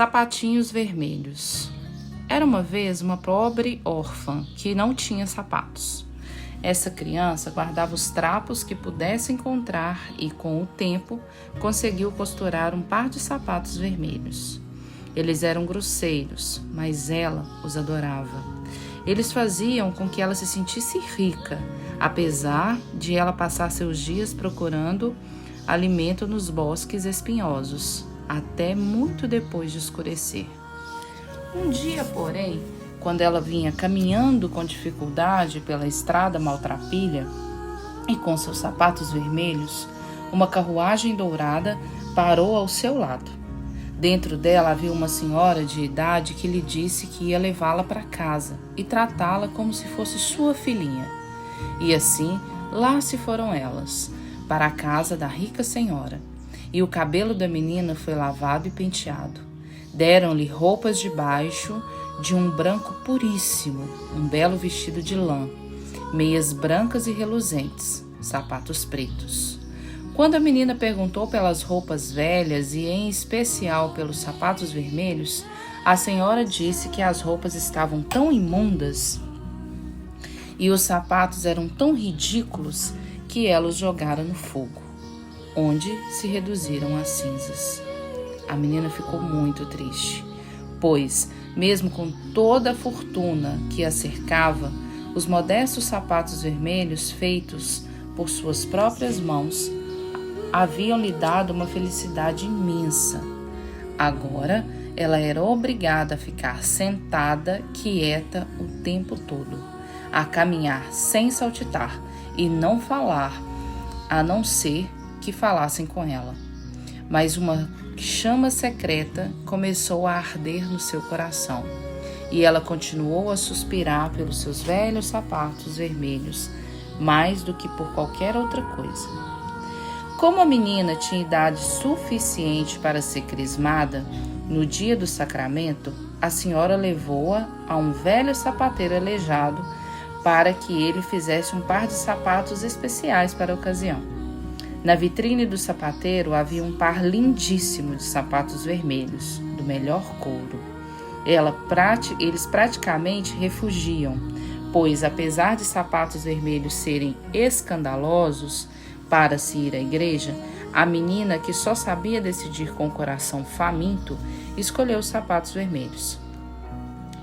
Sapatinhos vermelhos. Era uma vez uma pobre órfã que não tinha sapatos. Essa criança guardava os trapos que pudesse encontrar e, com o tempo, conseguiu costurar um par de sapatos vermelhos. Eles eram grosseiros, mas ela os adorava. Eles faziam com que ela se sentisse rica, apesar de ela passar seus dias procurando alimento nos bosques espinhosos, até muito depois de escurecer. Um dia, porém, quando ela vinha caminhando com dificuldade pela estrada maltrapilha e com seus sapatos vermelhos, uma carruagem dourada parou ao seu lado. Dentro dela havia uma senhora de idade que lhe disse que ia levá-la para casa e tratá-la como se fosse sua filhinha. E assim, lá se foram elas, para a casa da rica senhora. E o cabelo da menina foi lavado e penteado. Deram-lhe roupas de baixo de um branco puríssimo, um belo vestido de lã, meias brancas e reluzentes, sapatos pretos. Quando a menina perguntou pelas roupas velhas e em especial pelos sapatos vermelhos, a senhora disse que as roupas estavam tão imundas e os sapatos eram tão ridículos que ela os jogara no fogo, onde se reduziram a cinzas. A menina ficou muito triste, pois, mesmo com toda a fortuna que a cercava, os modestos sapatos vermelhos feitos por suas próprias mãos haviam lhe dado uma felicidade imensa. Agora, ela era obrigada a ficar sentada, quieta o tempo todo, a caminhar sem saltitar e não falar, a não ser que falassem com ela. Mas uma chama secreta começou a arder no seu coração e ela continuou a suspirar pelos seus velhos sapatos vermelhos mais do que por qualquer outra coisa. Como a menina tinha idade suficiente para ser crismada, no dia do sacramento, a senhora levou-a a um velho sapateiro aleijado para que ele fizesse um par de sapatos especiais para a ocasião. Na vitrine do sapateiro havia um par lindíssimo de sapatos vermelhos, do melhor couro. Eles praticamente refugiam, pois apesar de sapatos vermelhos serem escandalosos para se ir à igreja, a menina, que só sabia decidir com o coração faminto, escolheu os sapatos vermelhos.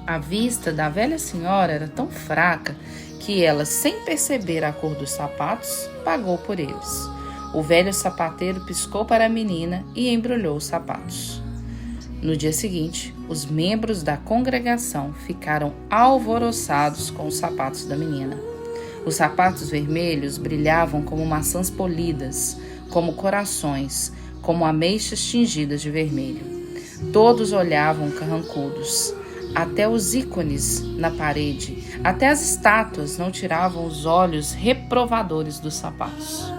A vista da velha senhora era tão fraca que ela, sem perceber a cor dos sapatos, pagou por eles. O velho sapateiro piscou para a menina e embrulhou os sapatos. No dia seguinte, os membros da congregação ficaram alvoroçados com os sapatos da menina. Os sapatos vermelhos brilhavam como maçãs polidas, como corações, como ameixas tingidas de vermelho. Todos olhavam carrancudos. Até os ícones na parede, até as estátuas não tiravam os olhos reprovadores dos sapatos.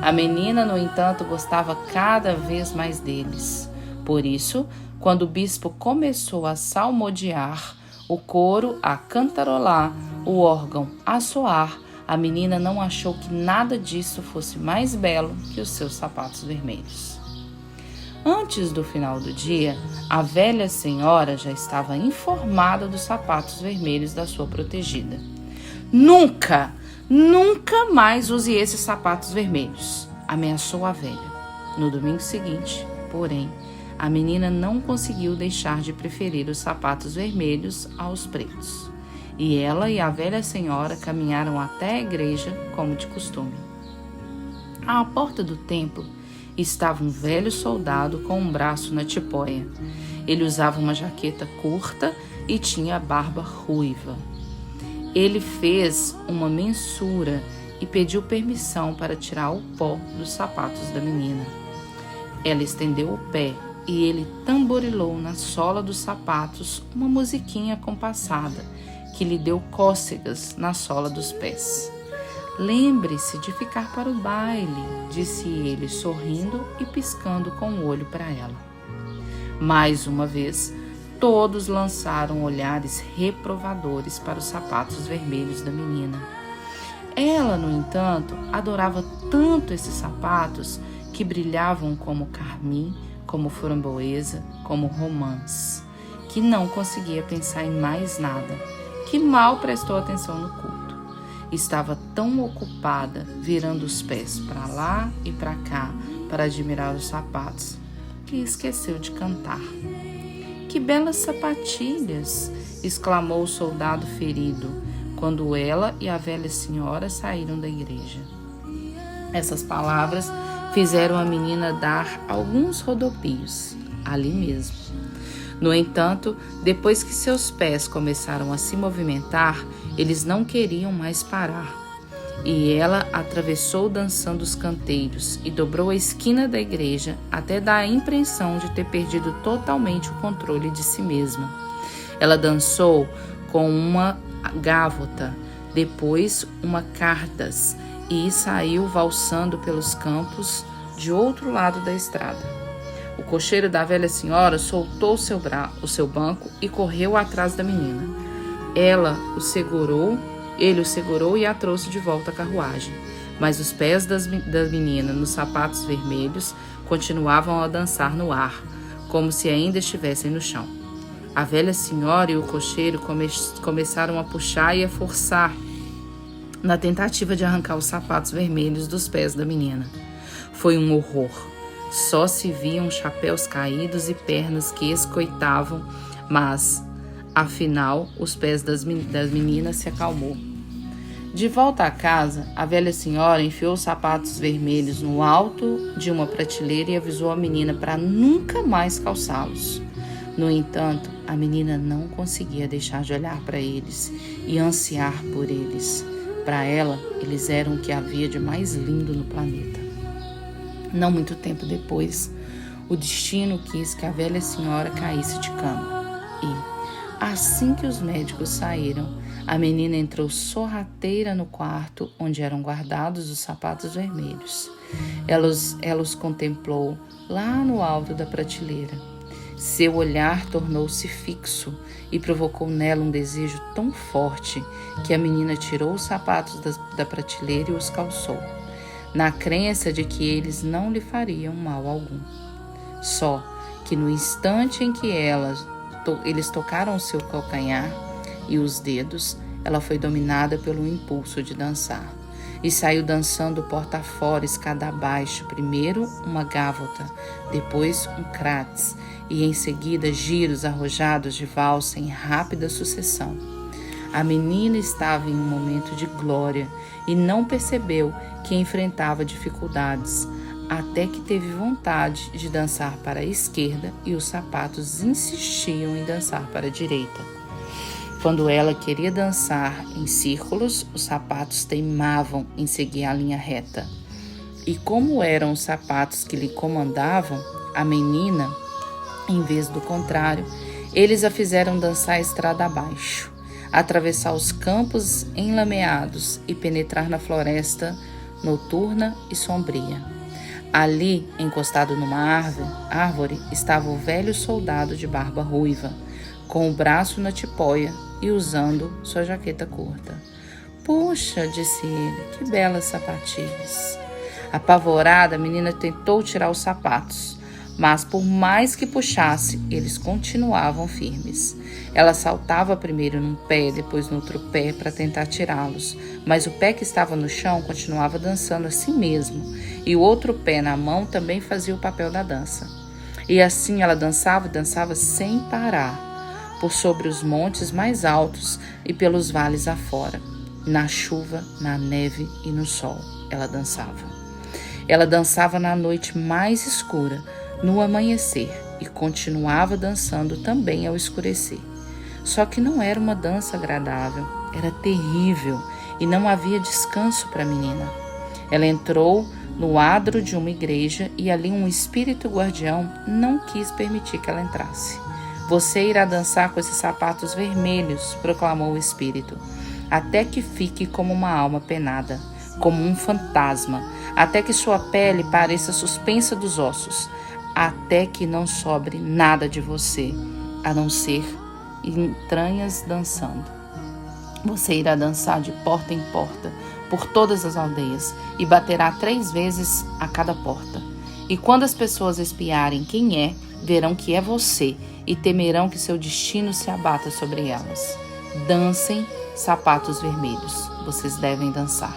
A menina, no entanto, gostava cada vez mais deles. Por isso, quando o bispo começou a salmodiar, o coro a cantarolar, o órgão a soar, a menina não achou que nada disso fosse mais belo que os seus sapatos vermelhos. Antes do final do dia, a velha senhora já estava informada dos sapatos vermelhos da sua protegida. Nunca mais use esses sapatos vermelhos, ameaçou a velha. No domingo seguinte, porém, a menina não conseguiu deixar de preferir os sapatos vermelhos aos pretos. E ela e a velha senhora caminharam até a igreja como de costume. À porta do templo estava um velho soldado com um braço na tipóia. Ele usava uma jaqueta curta e tinha a barba ruiva. Ele fez uma mensura e pediu permissão para tirar o pó dos sapatos da menina. Ela estendeu o pé e ele tamborilou na sola dos sapatos uma musiquinha compassada que lhe deu cócegas na sola dos pés. Lembre-se de ficar para o baile, disse ele, sorrindo e piscando com o olho para ela. Mais uma vez, todos lançaram olhares reprovadores para os sapatos vermelhos da menina. Ela, no entanto, adorava tanto esses sapatos que brilhavam como carmim, como framboesa, como romãs, que não conseguia pensar em mais nada, que mal prestou atenção no culto. Estava tão ocupada, virando os pés para lá e para cá para admirar os sapatos, que esqueceu de cantar. "Que belas sapatilhas!" exclamou o soldado ferido, quando ela e a velha senhora saíram da igreja. Essas palavras fizeram a menina dar alguns rodopios, ali mesmo. No entanto, depois que seus pés começaram a se movimentar, eles não queriam mais parar. E ela atravessou dançando os canteiros e dobrou a esquina da igreja até dar a impressão de ter perdido totalmente o controle de si mesma. Ela dançou com uma gávota, depois uma cardas e saiu valsando pelos campos de outro lado da estrada. O cocheiro da velha senhora soltou o seu banco e correu atrás da menina. Ele o segurou e a trouxe de volta à carruagem, mas os pés da menina nos sapatos vermelhos continuavam a dançar no ar, como se ainda estivessem no chão. A velha senhora e o cocheiro começaram a puxar e a forçar na tentativa de arrancar os sapatos vermelhos dos pés da menina. Foi um horror. Só se viam chapéus caídos e pernas que escoitavam, mas, afinal, os pés das meninas se acalmou. De volta à casa, a velha senhora enfiou os sapatos vermelhos no alto de uma prateleira e avisou a menina para nunca mais calçá-los. No entanto, a menina não conseguia deixar de olhar para eles e ansiar por eles. Para ela, eles eram o que havia de mais lindo no planeta. Não muito tempo depois, o destino quis que a velha senhora caísse de cama. E, assim que os médicos saíram, a menina entrou sorrateira no quarto onde eram guardados os sapatos vermelhos. Ela os contemplou lá no alto da prateleira. Seu olhar tornou-se fixo e provocou nela um desejo tão forte que a menina tirou os sapatos da prateleira e os calçou, na crença de que eles não lhe fariam mal algum. Só que no instante em que eles tocaram o seu calcanhar e os dedos, ela foi dominada pelo impulso de dançar e saiu dançando porta fora, escada abaixo, primeiro uma gávota, depois um kratz e em seguida giros arrojados de valsa em rápida sucessão. A menina estava em um momento de glória e não percebeu que enfrentava dificuldades, até que teve vontade de dançar para a esquerda e os sapatos insistiam em dançar para a direita. Quando ela queria dançar em círculos, os sapatos teimavam em seguir a linha reta. E como eram os sapatos que lhe comandavam, a menina, em vez do contrário, eles a fizeram dançar a estrada abaixo, atravessar os campos enlameados e penetrar na floresta noturna e sombria. Ali, encostado numa árvore, estava o velho soldado de barba ruiva, com o braço na tipóia e usando sua jaqueta curta. "Puxa", disse ele, "que belas sapatilhas." Apavorada, a menina tentou tirar os sapatos, mas por mais que puxasse, eles continuavam firmes. Ela saltava primeiro num pé, depois no outro pé para tentar tirá-los, mas o pé que estava no chão continuava dançando a si mesmo, e o outro pé na mão também fazia o papel da dança. E assim ela dançava e dançava sem parar, por sobre os montes mais altos e pelos vales afora. Na chuva, na neve e no sol, ela dançava. Ela dançava na noite mais escura, no amanhecer, e continuava dançando também ao escurecer. Só que não era uma dança agradável, era terrível e não havia descanso para a menina. Ela entrou no adro de uma igreja e ali um espírito guardião não quis permitir que ela entrasse. "Você irá dançar com esses sapatos vermelhos", proclamou o espírito, "até que fique como uma alma penada, como um fantasma, até que sua pele pareça suspensa dos ossos, até que não sobre nada de você, a não ser entranhas dançando. Você irá dançar de porta em porta, por todas as aldeias, e baterá 3 vezes a cada porta. E quando as pessoas espiarem quem é, verão que é você e temerão que seu destino se abata sobre elas. Dancem, sapatos vermelhos. Vocês devem dançar.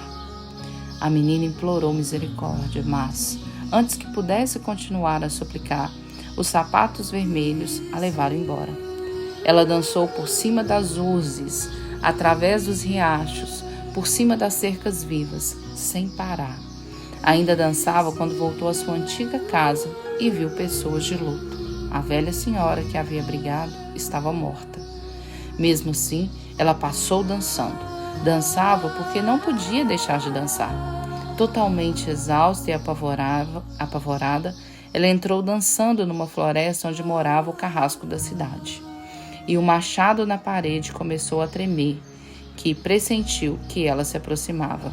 A menina implorou misericórdia, mas, antes que pudesse continuar a suplicar, os sapatos vermelhos a levaram embora. Ela dançou por cima das urzes, através dos riachos, por cima das cercas vivas, sem parar. Ainda dançava quando voltou à sua antiga casa e viu pessoas de luto. A velha senhora que havia brigado estava morta. Mesmo assim, ela passou dançando. Dançava porque não podia deixar de dançar. Totalmente exausta e apavorada, ela entrou dançando numa floresta onde morava o carrasco da cidade. E o machado na parede começou a tremer, que pressentiu que ela se aproximava.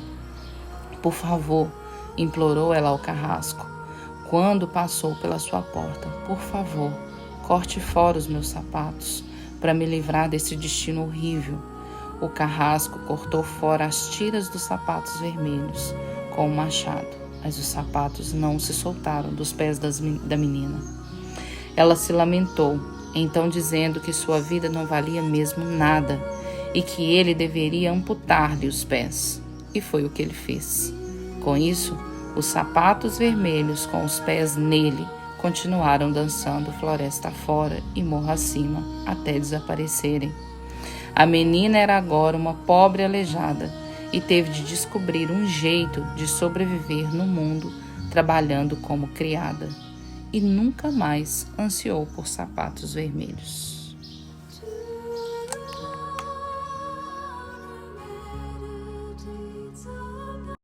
Por favor, implorou ela ao carrasco, quando passou pela sua porta. Por favor, corte fora os meus sapatos, para me livrar desse destino horrível. O carrasco cortou fora as tiras dos sapatos vermelhos com o machado, mas os sapatos não se soltaram dos pés da menina. Ela se lamentou, então dizendo que sua vida não valia mesmo nada e que ele deveria amputar-lhe os pés. E foi o que ele fez. Com isso, os sapatos vermelhos com os pés nele continuaram dançando floresta fora e morro acima até desaparecerem. A menina era agora uma pobre aleijada e teve de descobrir um jeito de sobreviver no mundo trabalhando como criada. E nunca mais ansiou por sapatos vermelhos.